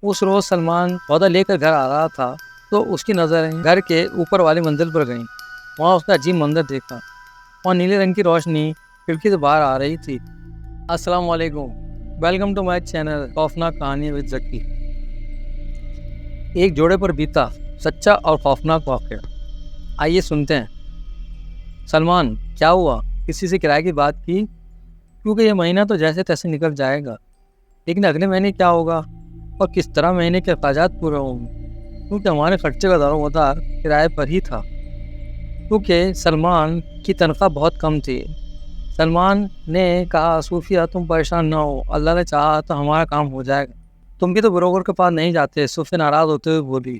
اس روز سلمان پودا لے کر گھر آ رہا تھا تو اس کی نظریں گھر کے اوپر والی منزل پر گئیں۔ وہاں اس نے عجیب منظر دیکھا اور نیلے رنگ کی روشنی کھڑکی سے باہر آ رہی تھی۔ السلام علیکم، ویلکم ٹو مائی چینل خوفناک کہانی وذ ذکی۔ ایک جوڑے پر بیتا سچا اور خوفناک واقعہ، آئیے سنتے ہیں۔ سلمان، کیا ہوا؟ کسی سے کرائے کی بات کی؟ کیونکہ یہ مہینہ تو جیسے تیسے نکل جائے گا، لیکن اگلے مہینے کیا ہوگا اور کس طرح مہینے کے اخراجات پورے ہوں گے؟ کیونکہ ہمارے خرچے کا دار و مدار کرائے پر ہی تھا۔ کیونکہ سلمان کی تنخواہ بہت کم تھی۔ سلمان نے کہا، صوفیہ تم پریشان نہ ہو، اللہ نے چاہا تو ہمارا کام ہو جائے گا۔ تم بھی تو بروکر کے پاس نہیں جاتے، صوفیہ ناراض ہوتے ہوئے بولی۔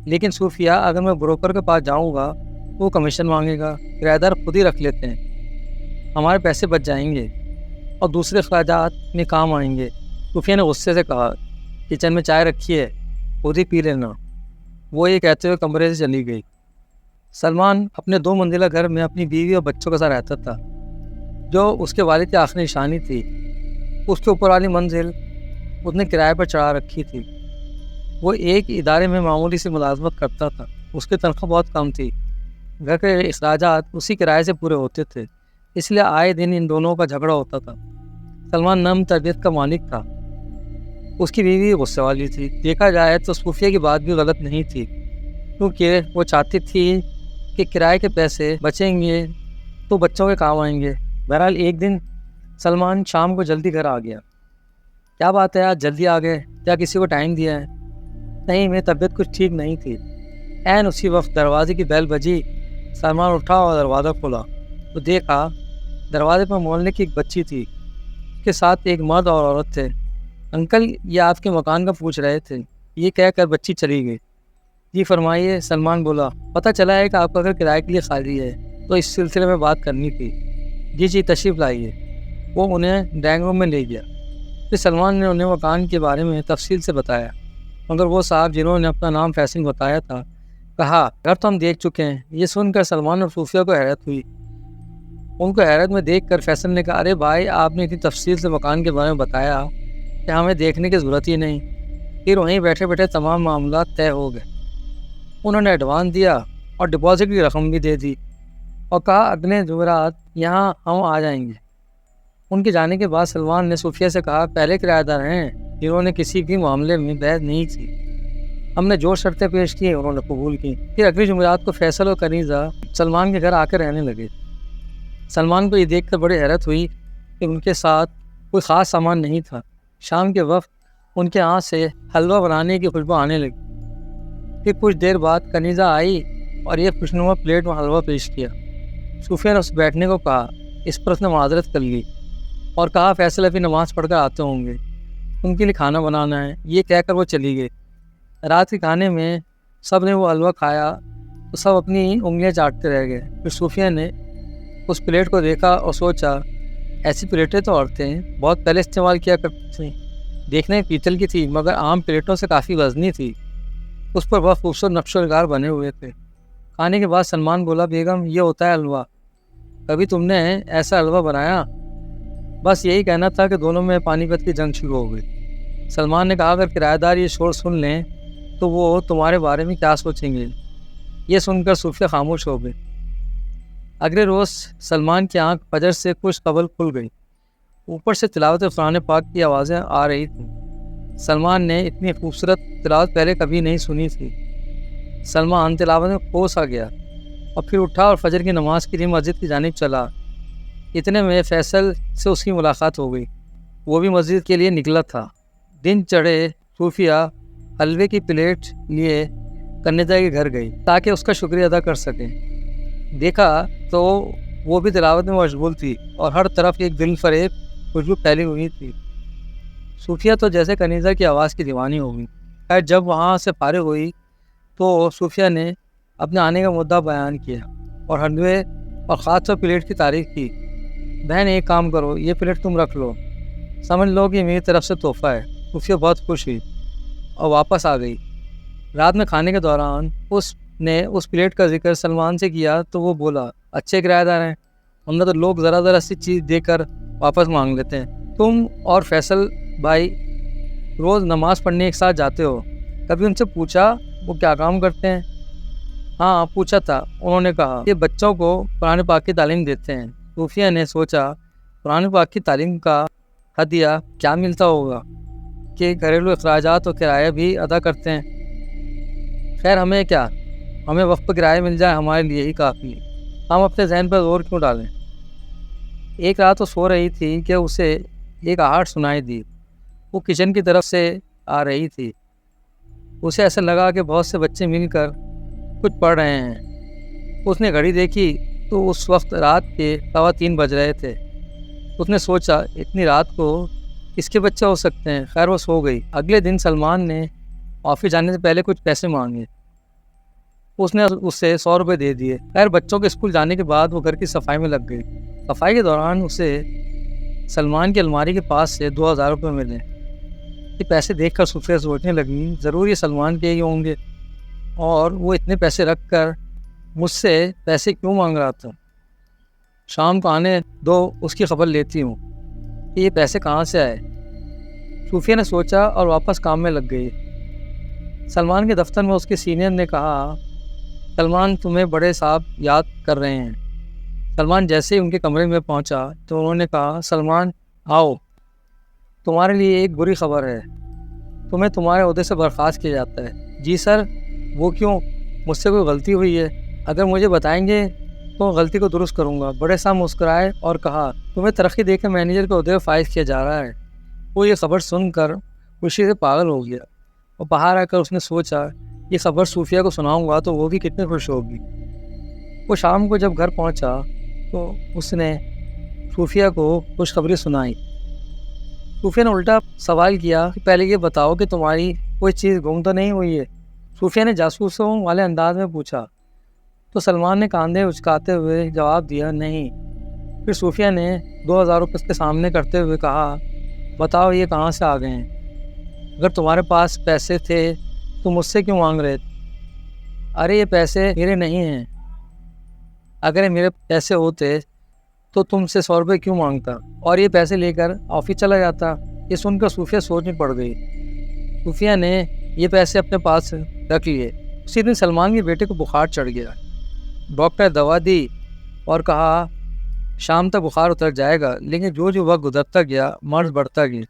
لیکن صوفیہ، اگر میں بروکر کے پاس جاؤں گا وہ کمیشن مانگے گا، کرایہ دار خود ہی رکھ لیتے ہیں، ہمارے پیسے بچ جائیں گے اور دوسرے اخراجات میں کام آئیں گے۔ صوفیہ نے غصے سے کہا، کچن میں چائے رکھی ہے، خود ہی پی لینا۔ وہ یہ کہتے ہوئے کمرے سے چلی گئی۔ سلمان اپنے 2 منزلہ گھر میں اپنی بیوی اور بچوں کے ساتھ رہتا تھا، جو اس کے والد کی آخری نشانی تھی۔ اس کے اوپر والی منزل اس نے کرائے پر چڑھا رکھی تھی۔ وہ ایک ادارے میں معمولی سی ملازمت کرتا تھا، اس کی تنخواہ بہت کم تھی۔ گھر کے اخراجات اسی کرائے سے پورے ہوتے تھے، اس لیے آئے دن ان دونوں کا جھگڑا ہوتا تھا۔ سلمان نرم طبیعت کا مالک تھا، اس کی بیوی غصے والی تھی۔ دیکھا جائے تو صوفیہ کی بات بھی غلط نہیں تھی، کیونکہ وہ چاہتی تھی کہ کرائے کے پیسے بچیں گے تو بچوں کے کام آئیں گے۔ بہرحال ایک دن سلمان شام کو جلدی گھر آ گیا۔ کیا بات ہے، آج جلدی آ گئے؟ کیا کسی کو ٹائم دیا ہے؟ نہیں، میری طبیعت کچھ ٹھیک نہیں تھی۔ عین اسی وقت دروازے کی بیل بجی۔ سلمان اٹھا اور دروازہ کھولا تو دیکھا دروازے پر محلے کی ایک بچی تھی، اس کے ساتھ ایک مرد اور عورت تھے۔ انکل، یہ آپ کے مکان کا پوچھ رہے تھے، یہ کہہ کر بچی چلی گئی۔ جی فرمائیے، سلمان بولا۔ پتہ چلا ہے کہ آپ کا گھر کرائے کے لیے خالی ہے، تو اس سلسلے میں بات کرنی تھی۔ جی تشریف لائیے۔ وہ انہیں ڈرائنگ روم میں لے گیا۔ پھر سلمان نے انہیں مکان کے بارے میں تفصیل سے بتایا، مگر وہ صاحب جنہوں نے اپنا نام فیصل بتایا تھا، کہا، گھر تو ہم دیکھ چکے ہیں۔ یہ سن کر سلمان اور صوفیہ کو حیرت ہوئی۔ ان کو حیرت میں دیکھ کر فیصل نے کہا، ارے بھائی، آپ نے اتنی تفصیل سے مکان کے بارے میں بتایا کہ ہمیں دیکھنے کی ضرورت ہی نہیں۔ پھر وہیں بیٹھے بیٹھے تمام معاملات طے ہو گئے۔ انہوں نے ایڈوانس دیا اور ڈپازٹ کی رقم بھی دے دی اور کہا اگلے جمعرات یہاں ہم آ جائیں گے۔ ان کے جانے کے بعد سلمان نے صوفیہ سے کہا، پہلے کرایہ دار ہیں جنہوں نے کسی بھی معاملے میں بحث نہیں کی۔ ہم نے جو شرطیں پیش کی انہوں نے قبول کی۔ پھر اگلی جمعرات کو فیصل اور کنیزہ سلمان کے گھر آ کر رہنے لگے۔ سلمان کو یہ دیکھ کر بڑی حیرت ہوئی کہ ان کے ساتھ کوئی خاص سامان نہیں تھا۔ شام کے وقت ان کے ہاتھ سے حلوہ بنانے کی خوشبو آنے لگی۔ پھر کچھ دیر بعد کنیزہ آئی اور ایک خوشنما پلیٹ میں حلوہ پیش کیا۔ صوفیہ نے اس بیٹھنے کو کہا۔ اس پر اس نے معذرت کر لی اور کہا، فیصل ابھی نماز پڑھ کر آتے ہوں گے، ان کے لیے کھانا بنانا ہے۔ یہ کہہ کر وہ چلی گئی۔ رات کے کھانے میں سب نے وہ حلوہ کھایا تو سب اپنی انگلیاں چاٹتے رہ گئے۔ پھر صوفیہ نے اس پلیٹ کو دیکھا اور سوچا، ایسی پلیٹیں تو عورتیں بہت پہلے استعمال کیا کرتی تھیں۔ دیکھنے میں پیتل کی تھی مگر عام پلیٹوں سے کافی وزنی تھی۔ اس پر بہت خوبصورت نقش و نگار بنے ہوئے تھے۔ کھانے کے بعد سلمان بولا، بیگم، یہ ہوتا ہے حلوہ۔ کبھی تم نے ایسا حلوہ بنایا؟ بس یہی کہنا تھا کہ دونوں میں پانی پت کی جنگ شروع ہو گئی۔ سلمان نے کہا، اگر کرایہ دار یہ شور سن لیں تو وہ تمہارے بارے میں کیا سوچیں گے؟ یہ سن کر صوفیہ خاموش ہو گئی۔ اگلے روز سلمان کی آنکھ فجر سے کچھ قبل کھل گئی۔ اوپر سے تلاوت قرآن پاک کی آوازیں آ رہی تھیں۔ سلمان نے اتنی خوبصورت تلاوت پہلے کبھی نہیں سنی تھی۔ سلمان تلاوت میں کھو سا گیا اور پھر اٹھا اور فجر کی نماز کے لیے مسجد کی جانب چلا۔ اتنے میں فیصل سے اس کی ملاقات ہو گئی، وہ بھی مسجد کے لیے نکلا تھا۔ دن چڑھے صوفیہ حلوے کی پلیٹ لیے کنیزہ کے گھر گئی تاکہ اس کا شکریہ ادا کر سکیں۔ دیکھا تو وہ بھی تلاوت میں مشغول تھی اور ہر طرف ایک دل فریب خوشبو پھیلی ہوئی تھی۔ صوفیہ تو جیسے کنیزہ کی آواز کی دیوانی ہو گئی۔ خیر، جب وہاں سے فارغ ہوئی تو صوفیہ نے اپنے آنے کا مدعا بیان کیا اور حلوے اور خاص طور پلیٹ کی تعریف کی۔ بہن، ایک کام کرو، یہ پلیٹ تم رکھ لو، سمجھ لو کہ میری طرف سے تحفہ ہے۔ صوفیہ بہت خوش ہوئی اور واپس آ گئی۔ رات میں کھانے کے دوران اس نے اس پلیٹ کا ذکر سلمان سے کیا تو وہ بولا، اچھے کرایہ دار ہیں، ورنہ تو لوگ ذرا سی چیز دے کر واپس مانگ لیتے ہیں۔ تم اور فیصل بھائی روز نماز پڑھنے ایک ساتھ جاتے ہو، کبھی ان سے پوچھا وہ کیا کام کرتے ہیں؟ ہاں پوچھا تھا، انہوں نے کہا کہ بچوں کو قرآن پاک کی تعلیم دیتے ہیں۔ صوفیہ نے سوچا قرآن پاک کی تعلیم کا ہدیہ کیا ملتا ہوگا کہ گھریلو اخراجات اور کرایہ بھی ادا کرتے ہیں۔ خیر ہمیں کیا، ہمیں وقت پر کرایہ مل جائے ہمارے لیے ہی کافی ہے، ہم اپنے ذہن پر زور کیوں ڈالیں؟ ایک رات وہ سو رہی تھی کہ اسے ایک آہٹ سنائی دی، وہ کچن کی طرف سے آ رہی تھی۔ اسے ایسا لگا کہ بہت سے بچے مل کر کچھ پڑھ رہے ہیں۔ اس نے گھڑی دیکھی تو اس وقت رات کے 3:15 بج رہے تھے۔ اس نے سوچا اتنی رات کو کس کے بچے ہو سکتے ہیں، خیر وہ سو گئی۔ اگلے دن سلمان نے آفس جانے سے پہلے کچھ پیسے مانگے، اس نے اسے 100 روپے دے دیے۔ خیر بچوں کے اسکول جانے کے بعد وہ گھر کی صفائی میں لگ گئی۔ صفائی کے دوران اسے سلمان کی الماری کے پاس سے 2000 روپے ملے۔ یہ پیسے دیکھ کر صوفیہ سوچنے لگی ضرور یہ سلمان کے ہی ہوں گے، اور وہ اتنے پیسے رکھ کر مجھ سے پیسے کیوں مانگ رہا تھا؟ شام کو آنے دو، اس کی خبر لیتی ہوں کہ یہ پیسے کہاں سے آئے۔ صوفیہ نے سوچا اور واپس کام میں لگ گئی۔ سلمان کے دفتر میں اس کے سینئر نے کہا سلمان تمہیں بڑے صاحب یاد کر رہے ہیں۔ سلمان جیسے ہی ان کے کمرے میں پہنچا تو انہوں نے کہا سلمان آؤ، تمہارے لیے ایک بری خبر ہے، تمہیں تمہارے عہدے سے برخاست کیا جاتا ہے۔ جی سر، وہ کیوں؟ مجھ سے کوئی غلطی ہوئی ہے؟ اگر مجھے بتائیں گے تو غلطی کو درست کروں گا۔ بڑے صاحب مسکرائے اور کہا تمہیں ترقی دے کے مینیجر کے عہدے پر فائز کیا جا رہا ہے۔ وہ یہ خبر سن کر خوشی سے پاگل ہو گیا، اور باہر آ کر اس نے سوچا یہ خبر صوفیہ کو سناؤں گا تو وہ بھی کتنی خوش ہوگی۔ وہ شام کو جب گھر پہنچا تو اس نے صوفیہ کو خوشخبری سنائی۔ صوفیہ نے الٹا سوال کیا کہ پہلے یہ بتاؤ کہ تمہاری کوئی چیز گم تو نہیں ہوئی ہے؟ صوفیہ نے جاسوسوں والے انداز میں پوچھا تو سلمان نے کاندھے اچکاتے ہوئے جواب دیا نہیں۔ پھر صوفیہ نے 2000 روپے اس کے سامنے کرتے ہوئے کہا بتاؤ یہ کہاں سے آ گئے ہیں؟ اگر تمہارے پاس پیسے تھے تو مجھ سے کیوں مانگ رہے تھے؟ ارے یہ پیسے میرے نہیں ہیں، اگر یہ میرے پیسے ہوتے تو تم سے 100 روپے کیوں مانگتا اور یہ پیسے لے کر آفس چلا جاتا؟ یہ سن کر صوفیہ سوچ میں پڑ گئی۔ صوفیہ نے یہ پیسے اپنے پاس رکھ لیے۔ اسی دن سلمان کے بیٹے کو بخار چڑھ گیا۔ ڈاکٹر دوا دی اور کہا شام تک بخار اتر جائے گا، لیکن جو وقت گزرتا گیا مرض بڑھتا گیا،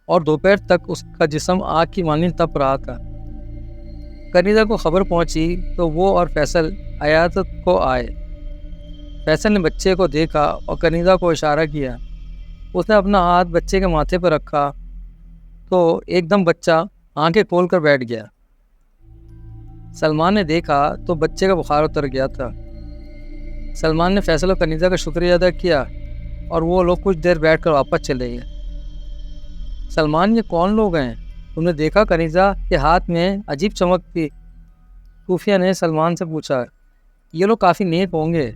اور دوپہر تک اس کا جسم آگ کی مانند تپ رہا تھا۔ کنیزہ کو خبر پہنچی تو وہ اور فیصل عیادت کو آئے۔ فیصل نے بچے کو دیکھا اور کنیزہ کو اشارہ کیا۔ اس نے اپنا ہاتھ بچے کے ماتھے پر رکھا تو ایک دم بچہ آنکھیں کھول کر بیٹھ گیا۔ سلمان نے دیکھا تو بچے کا بخار اتر گیا تھا۔ سلمان نے فیصل اور کنیزہ کا شکریہ ادا کیا اور وہ لوگ کچھ دیر بیٹھ کر واپس چلے گئے۔ سلمان یہ کون لوگ ہیں؟ تم نے دیکھا؟ کنیزہ کے ہاتھ میں عجیب چمک تھی۔ صوفیہ نے سلمان سے پوچھا یہ لوگ کافی نیک ہوں گے؟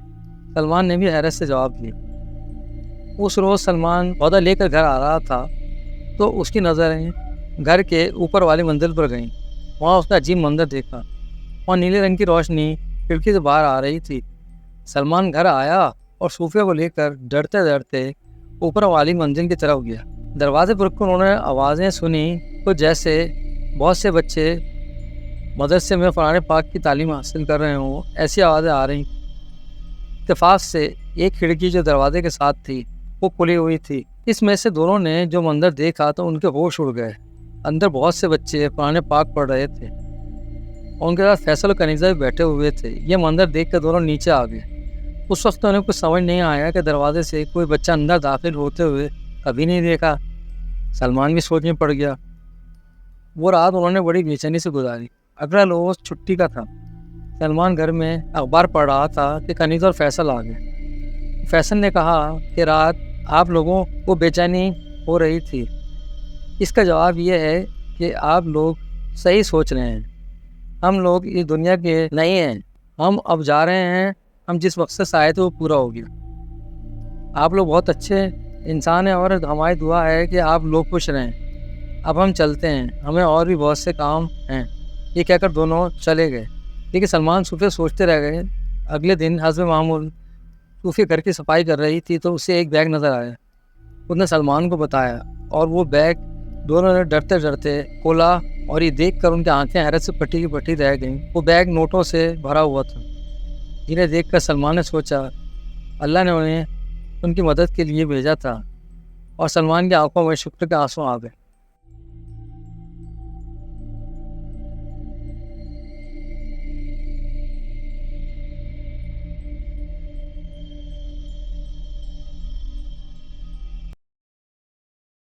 سلمان نے بھی حیرت سے جواب دیا۔ اس روز سلمان پودا لے کر گھر آ رہا تھا تو اس کی نظریں گھر کے اوپر والی منزل پر گئیں۔ وہاں اس نے عجیب منظر دیکھا، وہاں نیلے رنگ کی روشنی کھڑکی سے باہر آ رہی تھی۔ سلمان گھر آیا اور صوفیہ کو لے کر ڈرتے ڈرتے اوپر والی منزل کی طرف گیا۔ دروازے پر رک کر انہوں نے آوازیں سنی تو جیسے بہت سے بچے مدرسے میں قرآن پاک کی تعلیم حاصل کر رہے ہوں ایسی آوازیں آ رہی۔ اتفاق سے ایک کھڑکی جو دروازے کے ساتھ تھی وہ کھلی ہوئی تھی۔ اس میں سے دونوں نے جو منظر دیکھا تو ان کے ہوش اڑ گئے۔ اندر بہت سے بچے قرآن پاک پڑھ رہے تھے، ان کے ساتھ فیصل و کنیزہ بھی بیٹھے ہوئے تھے۔ یہ منظر دیکھ کر دونوں نیچے آ گئے۔ اس وقت انہیں کچھ سمجھ نہیں آیا کہ دروازے سے کوئی بچہ اندر داخل ہوتے ہوئے کبھی نہیں دیکھا۔ سلمان بھی سوچ میں پڑ گیا۔ وہ رات انہوں نے بڑی بے چینی سے گزاری۔ اگلا روز چھٹی کا تھا۔ سلمان گھر میں اخبار پڑھ رہا تھا کہ کنیزہ اور فیصل آ گئے۔ فیصل نے کہا کہ رات آپ لوگوں کو بے چینی ہو رہی تھی، اس کا جواب یہ ہے کہ آپ لوگ صحیح سوچ رہے ہیں۔ ہم لوگ اس دنیا کے نہیں ہیں، ہم اب جا رہے ہیں، ہم جس مقصد سے آئے تھے وہ پورا ہو گیا۔ آپ لوگ بہت اچھے انسان ہیں اور ہماری دعا ہے کہ آپ لوگ خوش رہیں۔ اب ہم چلتے ہیں، ہمیں اور بھی بہت سے کام ہیں۔ یہ کہہ کر دونوں چلے گئے، لیکن سلمان صوفیہ سوچتے رہ گئے۔ اگلے دن حسب معمول صوفیہ گھر کی صفائی کر رہی تھی تو اسے ایک بیگ نظر آیا۔ اس نے سلمان کو بتایا اور وہ بیگ دونوں نے ڈرتے ڈرتے کھولا اور یہ دیکھ کر ان کی آنکھیں حیرت سے پٹی کی پٹی رہ گئیں۔ وہ بیگ نوٹوں سے بھرا ہوا تھا، جنہیں دیکھ کر سلمان نے سوچا اللہ نے انہیں ان کی مدد کے لیے بھیجا تھا، اور سلمان کی آنکھوں میں شکر کے آنسو آ گئے۔